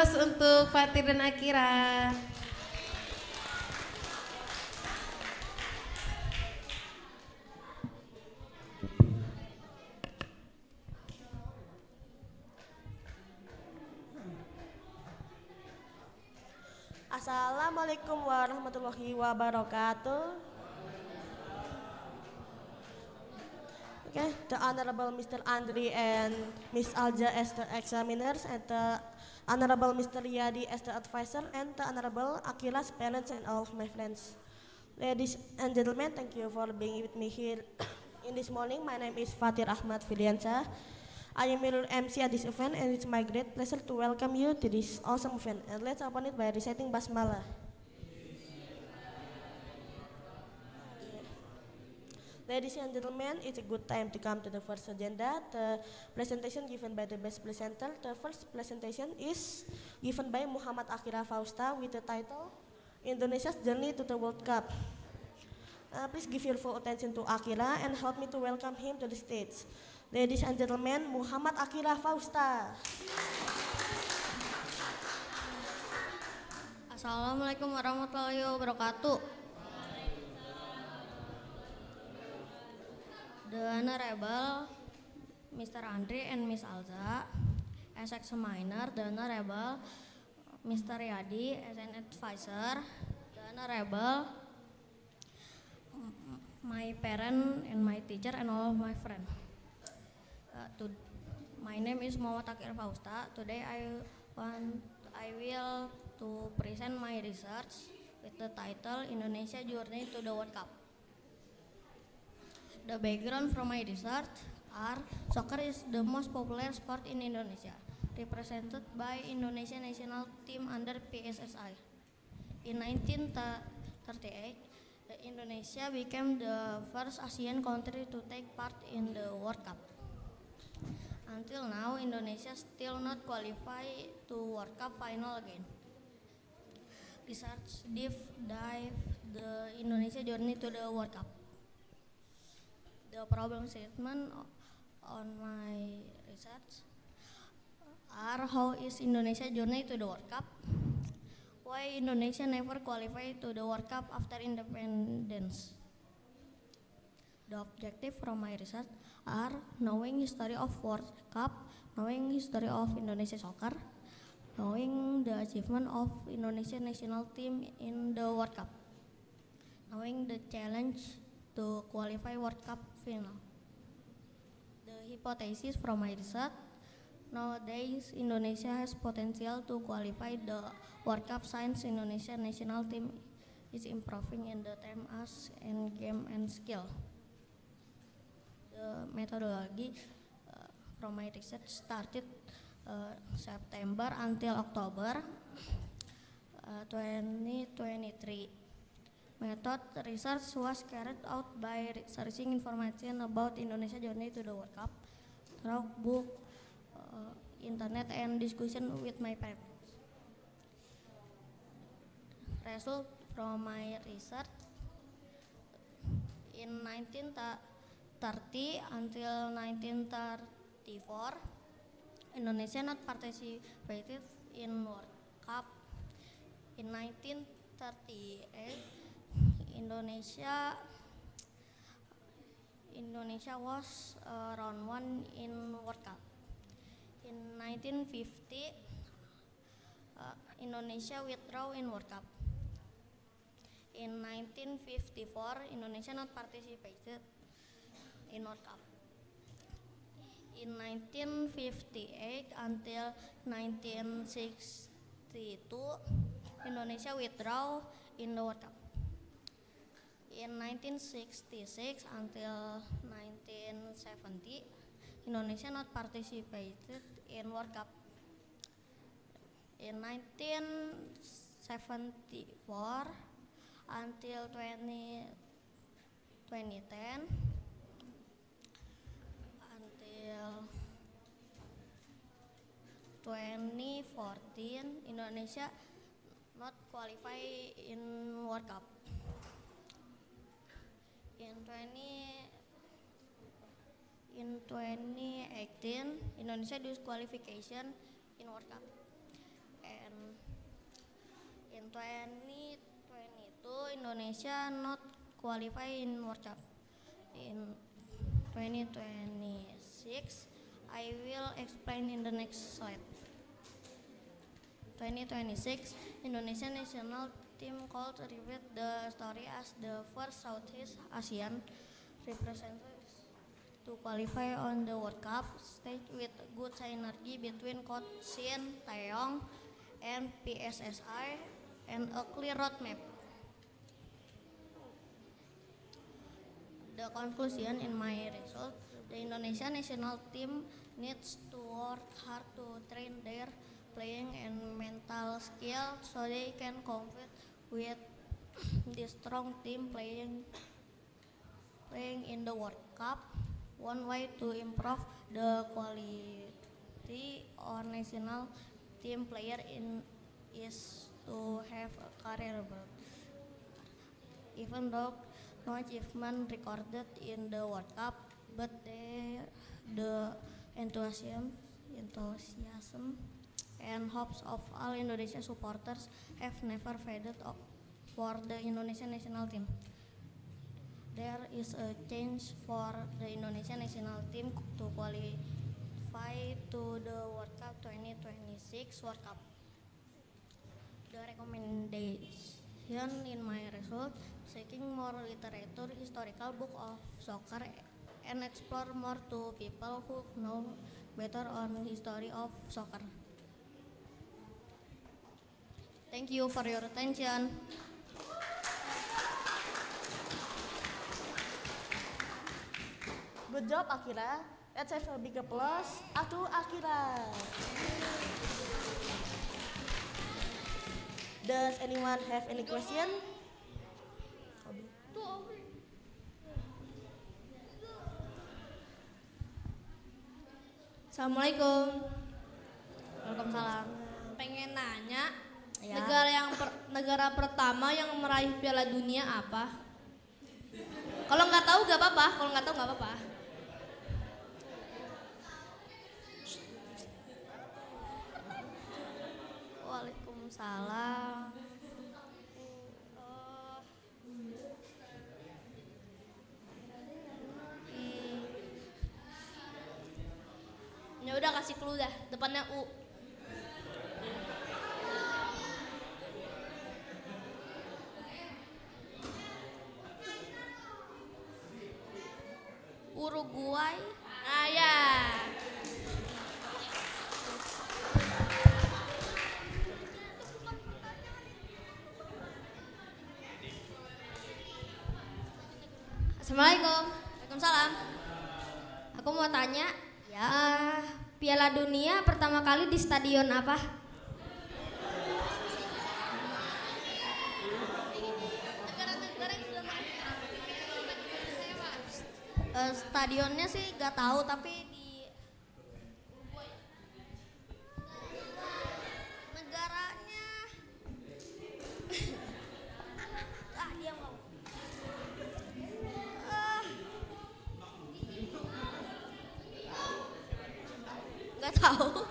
aplaus untuk Fatir dan Akira. Assalamualaikum warahmatullahi wabarakatuh. Okay, the Honorable Mr. Andri and Miss Alja as the examiners, and the Honorable Mr. Riyadi as the advisor, and the Honorable Akira's parents and all of my friends. Ladies and gentlemen, thank you for being with me here in this morning. My name is Fatir Ahmad Filiansyah. I am your MC at this event, and it's my great pleasure to welcome you to this awesome event. And let's open it by reciting Basmalah. Ladies and gentlemen, it's a good time to come to the first agenda, the presentation given by the best presenter. The first presentation is given by Muhammad Akira Fausta with the title Indonesia's Journey to the World Cup. Please give your full attention to Akira and help me to welcome him to the stage. Ladies and gentlemen, Muhammad Akira Fausta. Assalamualaikum warahmatullahi wabarakatuh. The Honorable Mr. Andri and Miss Alza as examiner, the Honorable Mr. Riyadi as an advisor, the Honorable my parent and my teacher and all of my friends. My name is Muhammad Akira Fausta. Today I will to present my research with the title Indonesia Journey to the World Cup. The background from my research are soccer is the most popular sport in Indonesia, represented by Indonesia national team under PSSI. In 1938, Indonesia became the first Asian country to take part in the World Cup. Until now, Indonesia still not qualified to World Cup final again. Research deep dive the Indonesia journey to the World Cup. The problem statement on my research are: how is Indonesia journey to the World Cup? Why Indonesia never qualified to the World Cup after independence? The objective from my research are knowing history of World Cup, knowing history of Indonesia soccer, knowing the achievement of Indonesia national team in the World Cup, knowing the challenge to qualify World Cup final. The hypothesis from my research: nowadays Indonesia has potential to qualify the World Cup since Indonesia national team is improving in the term as and game and skill. The methodology from my research started September until October 2023. Method research was carried out by searching information about Indonesia journey to the World Cup through book, internet, and discussion with my parents. Result from my research: in 1930 until 1934, Indonesia not participated in World Cup. In 1938, Indonesia was round one in World Cup. In 1950, Indonesia withdrew in World Cup. In 1954, Indonesia not participated in World Cup. In 1958 until 1962, Indonesia withdrew in the World Cup. In 1966 until 1970, Indonesia not participated in World Cup. In 1974 until 2010 until 2014, Indonesia not qualify in World Cup. In 2018, Indonesia disqualification in World Cup. 2022, Indonesia not qualify in World Cup. In 2026, I will explain in the next slide. 2026, Indonesia national team could repeat the story as the first Southeast Asian representatives to qualify on the World Cup stage with good synergy between Coach Shin Taeyong and PSSI and a clear roadmap. The conclusion in my result, the Indonesia national team needs to work hard to train their playing and mental skill so they can compete with the strong team playing in the World Cup. One way to improve the quality of national team player is to have a career break. Even though no achievement recorded in the World Cup, but the enthusiasm and hopes of all Indonesia supporters have never faded for the Indonesian national team. There is a chance for the Indonesian national team to qualify to the World Cup 2026 World Cup. The recommendation in my result, seeking more literature, historical book of soccer, and explore more to people who know better on history of soccer. Thank you for your attention. Good job, Akira. Let's have a big applause to Akira. Does anyone have any question? Assalamualaikum. Waalaikumsalam. Pengen nanya, Ya. negara pertama yang meraih Piala Dunia apa? Kalau nggak tahu nggak apa-apa. Kalau nggak tahu nggak apa-apa. Waalaikumsalam. Ya udah kasih clue dah. Depannya U. Uruguay. Ah ya. Assalamualaikum. Waalaikumsalam. Aku mau tanya, Piala Dunia pertama kali di stadion apa? Stadionnya sih gak tahu, tapi di negaranya diam kamu. Gak tahu.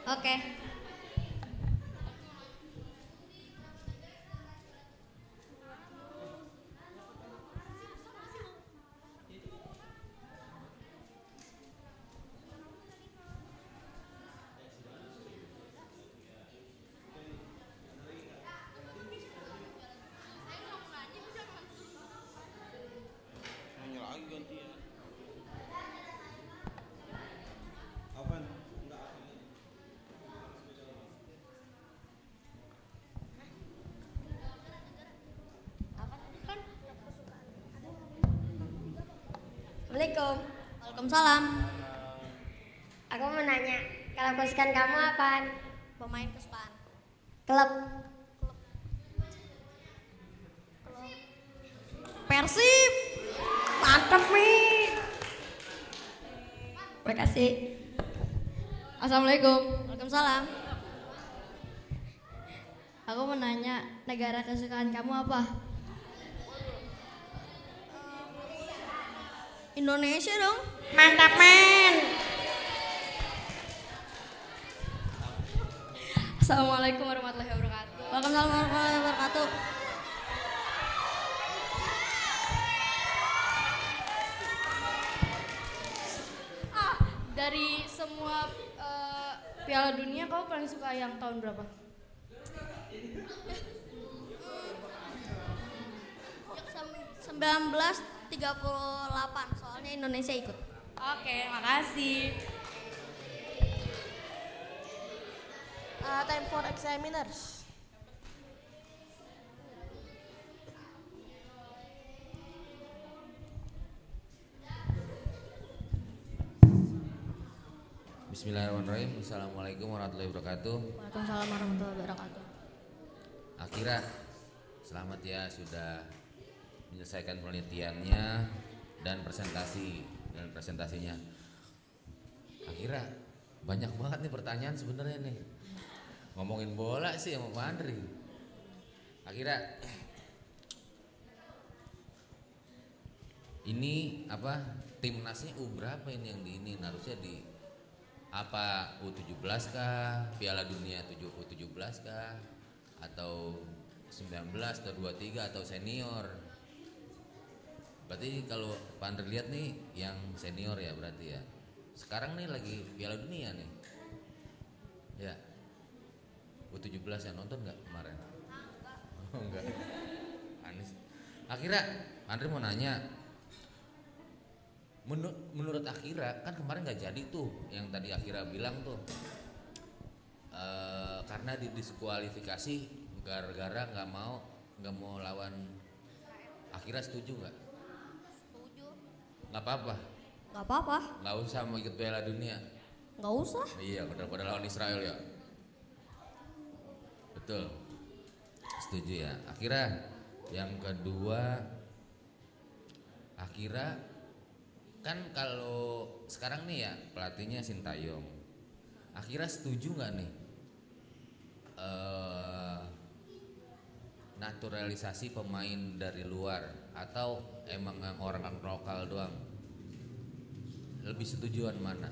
Oke. Assalamualaikum. Waalaikumsalam. Aku mau nanya, kalau kesukaan kamu apaan? Pemain kesukaan. Klub. Persib. Mantap nih. Makasih. Assalamualaikum. Waalaikumsalam. Aku mau nanya, negara kesukaan kamu apa? Indonesia dong. Mantap men. Assalamualaikum warahmatullahi wabarakatuh. Waalaikumsalam warahmatullahi wabarakatuh. Dari semua Piala Dunia kamu paling suka yang tahun berapa? Yang 1938, soalnya Indonesia ikut. Oke, makasih. Time for examiners. Bismillahirrahmanirrahim. Assalamualaikum warahmatullahi wabarakatuh. Waalaikumsalam warahmatullahi wabarakatuh. Akira, selamat ya sudah menyelesaikan penelitiannya dan presentasinya. Akira, banyak banget nih pertanyaan sebenarnya nih. Ngomongin bola sih sama Pak Andri. Akira, ini apa timnasnya berapa ini yang di ini harusnya di apa U17 kah, Piala Dunia U17 kah, atau 19 atau 23 atau senior? Berarti kalau Pak Andri lihat nih yang senior ya berarti ya. Sekarang nih lagi Piala Dunia nih. Ya. U17 yang nonton nggak kemarin? Oh, enggak. Anis. Akhirnya Andri mau nanya. Menurut Akira kan kemarin nggak jadi tuh yang tadi Akira bilang tuh karena didiskualifikasi gara-gara nggak mau lawan. Akira setuju nggak? Setuju. Nggak apa-apa. Gak apa-apa. Nggak usah mau ikut Piala Dunia. Gak usah. Iya, pada lawan Israel ya. Betul. Setuju ya. Akira yang kedua, Akira kan kalau sekarang nih ya pelatihnya Sintayong. Akira setuju nggak nih naturalisasi pemain dari luar atau emang orang lokal doang? Lebih setujuan mana?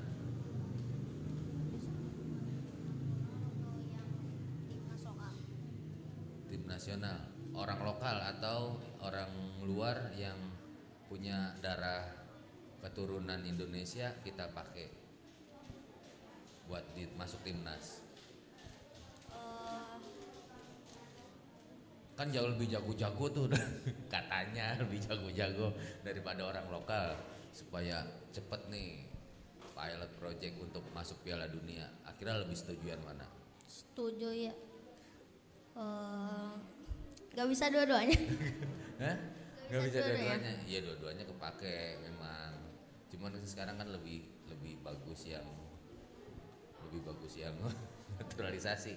Tim nasional, orang lokal atau orang luar yang punya darah keturunan Indonesia kita pakai buat masuk timnas. Kan jauh lebih jago-jago tuh katanya lebih jago-jago daripada orang lokal supaya cepet nih pilot project untuk masuk Piala Dunia. Akhirnya lebih setujuan mana? Setuju ya. Gak bisa dua-duanya. Hah? Gak bisa dua-duanya. dua-duanya. Iya dua-duanya kepake memang. Cuman sekarang kan lebih bagus yang naturalisasi.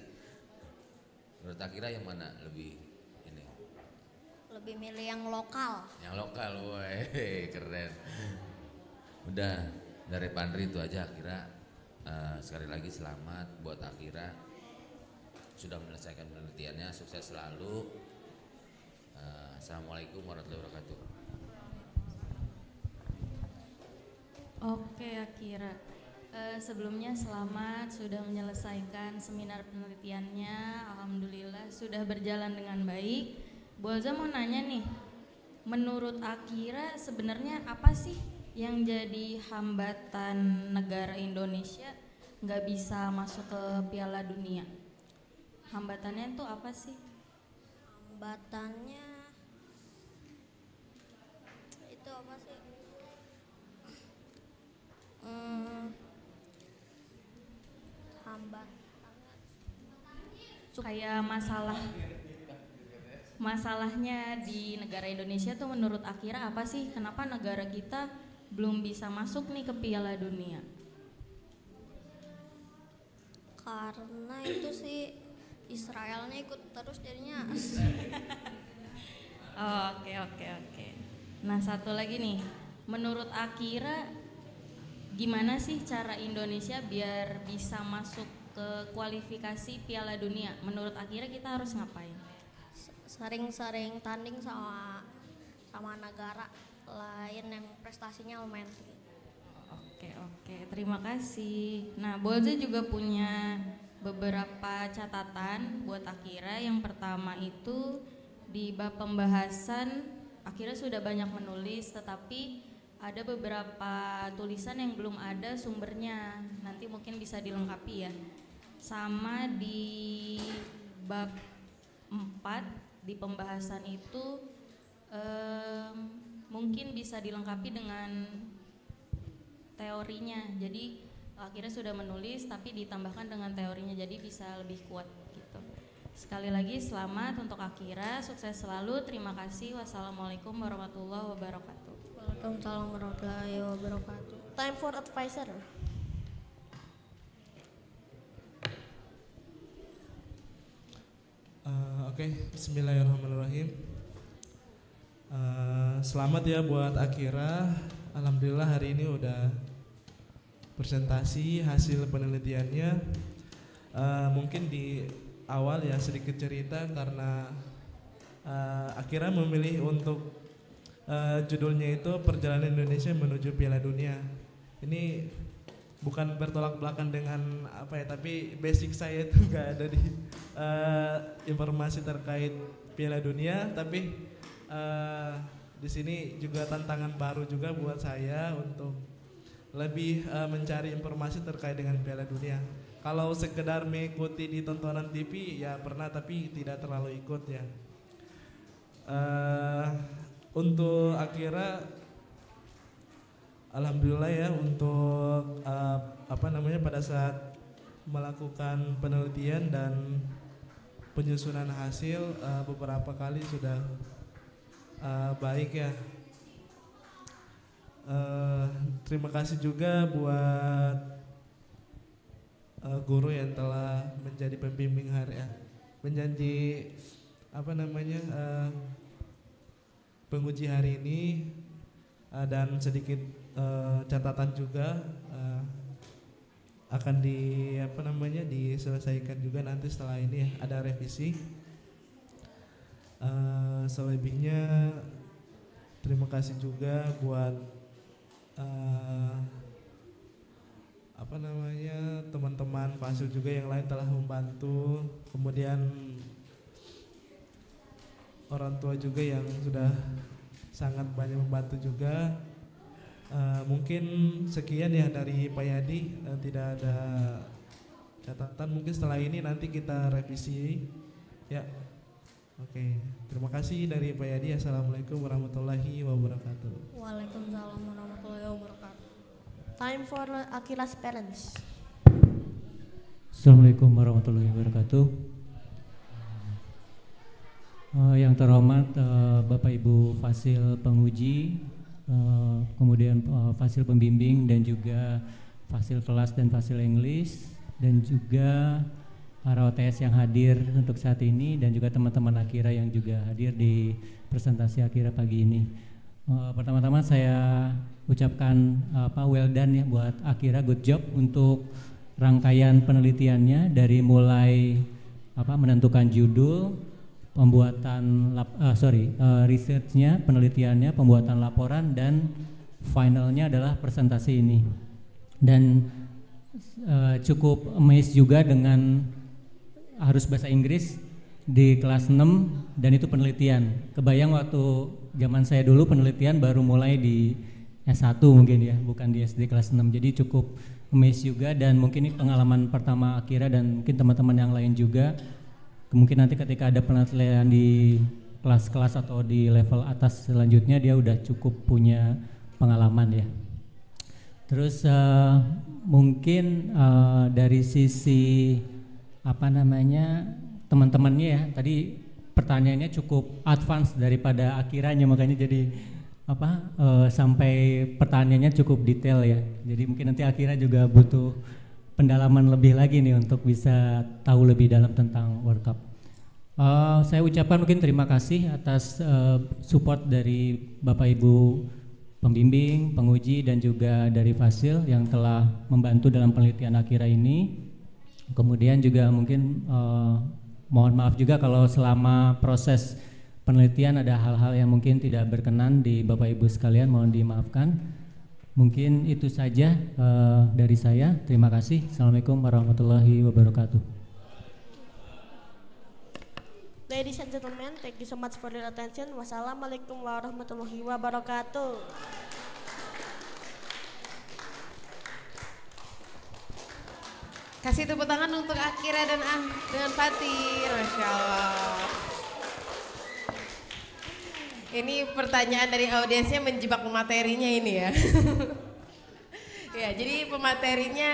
Menurut Akira yang mana lebih ini? Lebih milih yang lokal. Yang lokal, woi keren. Udah dari Pandri itu aja Akira. Sekali lagi selamat buat Akira sudah menyelesaikan penelitiannya, sukses selalu. Assalamualaikum warahmatullahi wabarakatuh. Oke Akira, sebelumnya selamat sudah menyelesaikan seminar penelitiannya. Alhamdulillah sudah berjalan dengan baik. Bolza mau nanya nih, menurut Akira sebenarnya apa sih yang jadi hambatan negara Indonesia nggak bisa masuk ke Piala Dunia? Hambatannya itu apa sih? Hambatannya itu apa sih? Kayak masalahnya di negara Indonesia tuh menurut Akira apa sih? Kenapa negara kita belum bisa masuk nih ke Piala Dunia? Karena itu sih Israelnya ikut terus jadinya. Oke. Nah satu lagi nih, menurut Akira gimana sih cara Indonesia biar bisa masuk ke kualifikasi Piala Dunia? Menurut Akira kita harus ngapain? Sering-sering tanding sama negara lain yang prestasinya lumayan tinggi. Oke, terima kasih. Nah, Bolza juga punya beberapa catatan buat Akira. Yang pertama itu di bab pembahasan Akira sudah banyak menulis, tetapi ada beberapa tulisan yang belum ada sumbernya. Nanti mungkin bisa dilengkapi ya. Sama di bab 4 di pembahasan itu mungkin bisa dilengkapi dengan teorinya. Jadi akhirnya sudah menulis tapi ditambahkan dengan teorinya, jadi bisa lebih kuat gitu. Sekali lagi selamat untuk Akira, sukses selalu. Terima kasih. Wassalamualaikum warahmatullahi wabarakatuh. Waalaikumsalam warahmatullahi wabarakatuh. Time for advisor. Oke, bismillahirrahmanirrahim. Selamat ya buat Akira. Alhamdulillah hari ini udah presentasi hasil penelitiannya. Mungkin di awal ya sedikit cerita karena Akira memilih untuk judulnya itu Perjalanan Indonesia Menuju Piala Dunia. Ini bukan bertolak belakang dengan apa ya, tapi basic saya itu nggak ada di informasi terkait Piala Dunia, tapi di sini juga tantangan baru juga buat saya untuk lebih mencari informasi terkait dengan Piala Dunia. Kalau sekedar mengikuti di tontonan TV ya pernah, tapi tidak terlalu ikut ya. Untuk Akira, alhamdulillah ya untuk pada saat melakukan penelitian dan penyusunan hasil beberapa kali sudah baik ya. Terima kasih juga buat guru yang telah menjadi pembimbing hari ya, menjadi penguji hari ini, dan sedikit catatan juga akan diselesaikan juga nanti setelah ini ya, ada revisi. Selebihnya terima kasih juga buat teman-teman Fasil juga yang lain telah membantu, kemudian orang tua juga yang sudah sangat banyak membantu juga. Mungkin sekian ya dari Pak Yadi, tidak ada catatan. Mungkin setelah ini nanti kita revisi ya. Oke, terima kasih dari Pak Yadi. Assalamualaikum warahmatullahi wabarakatuh. Waalaikumsalam warahmatullahi wabarakatuh. Time for Akira's parents. Assalamualaikum warahmatullahi wabarakatuh. Yang terhormat Bapak Ibu Fasil penguji, kemudian Fasil pembimbing dan juga Fasil kelas dan Fasil English, dan juga para OTS yang hadir untuk saat ini, dan juga teman-teman Akira yang juga hadir di presentasi Akira pagi ini. Pertama-tama saya ucapkan well done ya buat Akira, good job untuk rangkaian penelitiannya dari mulai menentukan judul, pembuatan researchnya, penelitiannya, pembuatan laporan, dan finalnya adalah presentasi ini. Dan cukup amazed juga dengan harus bahasa Inggris di kelas 6, dan itu penelitian. Kebayang waktu zaman saya dulu penelitian baru mulai di S1 mungkin ya, bukan di SD kelas 6. Jadi cukup amazed juga, dan mungkin ini pengalaman pertama Akira dan mungkin teman-teman yang lain juga. Mungkin nanti ketika ada penelitian di kelas-kelas atau di level atas selanjutnya dia udah cukup punya pengalaman ya. Terus mungkin dari sisi teman-temannya ya, tadi pertanyaannya cukup advance daripada Akiranya, makanya jadi sampai pertanyaannya cukup detail ya. Jadi mungkin nanti Akira juga butuh pendalaman lebih lagi nih untuk bisa tahu lebih dalam tentang World Cup. Saya ucapkan mungkin terima kasih atas support dari Bapak Ibu pembimbing, penguji, dan juga dari Fasil yang telah membantu dalam penelitian Akira ini. Kemudian juga mungkin mohon maaf juga kalau selama proses penelitian ada hal-hal yang mungkin tidak berkenan di Bapak Ibu sekalian, mohon dimaafkan. Mungkin itu saja dari saya. Terima kasih. Assalamualaikum warahmatullahi wabarakatuh. Ladies and gentlemen, thank you so much for your attention. Wassalamualaikum warahmatullahi wabarakatuh. Kasih tepuk tangan untuk Akira dan dengan Fatir, Masya Allah. Ini pertanyaan dari audiensnya menjebak pematerinya ini ya. Ya, jadi pematerinya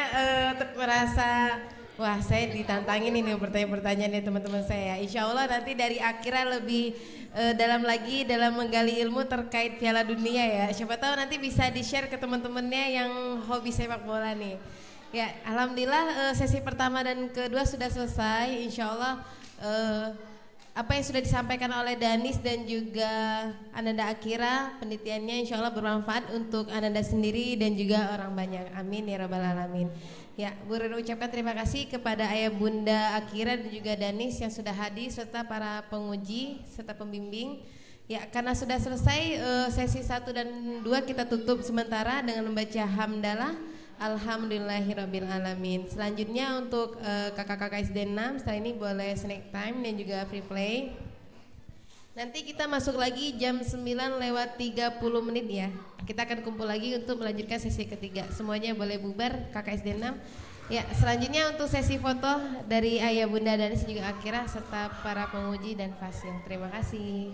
merasa, wah saya ditantangin ini pertanyaan-pertanyaan dari teman-teman saya. Insya Allah nanti dari Akira lebih dalam lagi dalam menggali ilmu terkait Piala Dunia ya. Siapa tahu nanti bisa di-share ke teman-temannya yang hobi sepak bola nih. Ya, alhamdulillah sesi pertama dan kedua sudah selesai. Insya Allah apa yang sudah disampaikan oleh Danis dan juga Ananda Akira, penelitiannya insya Allah bermanfaat untuk Ananda sendiri dan juga orang banyak. Amin ya rabbal alamin. Ya, Bu Reno ucapkan terima kasih kepada Ayah Bunda Akira dan juga Danis yang sudah hadir serta para penguji serta pembimbing. Ya, karena sudah selesai sesi 1 dan 2 kita tutup sementara dengan membaca hamdalah. Alhamdulillahirabbil alamin. Selanjutnya untuk kakak-kakak SD 6 setelah ini boleh snack time dan juga free play. Nanti kita masuk lagi jam 9:30 ya. Kita akan kumpul lagi untuk melanjutkan sesi ketiga. Semuanya boleh bubar kakak SD 6. Ya, selanjutnya untuk sesi foto dari Ayah Bunda Danis juga Akira serta para penguji dan fasil. Terima kasih.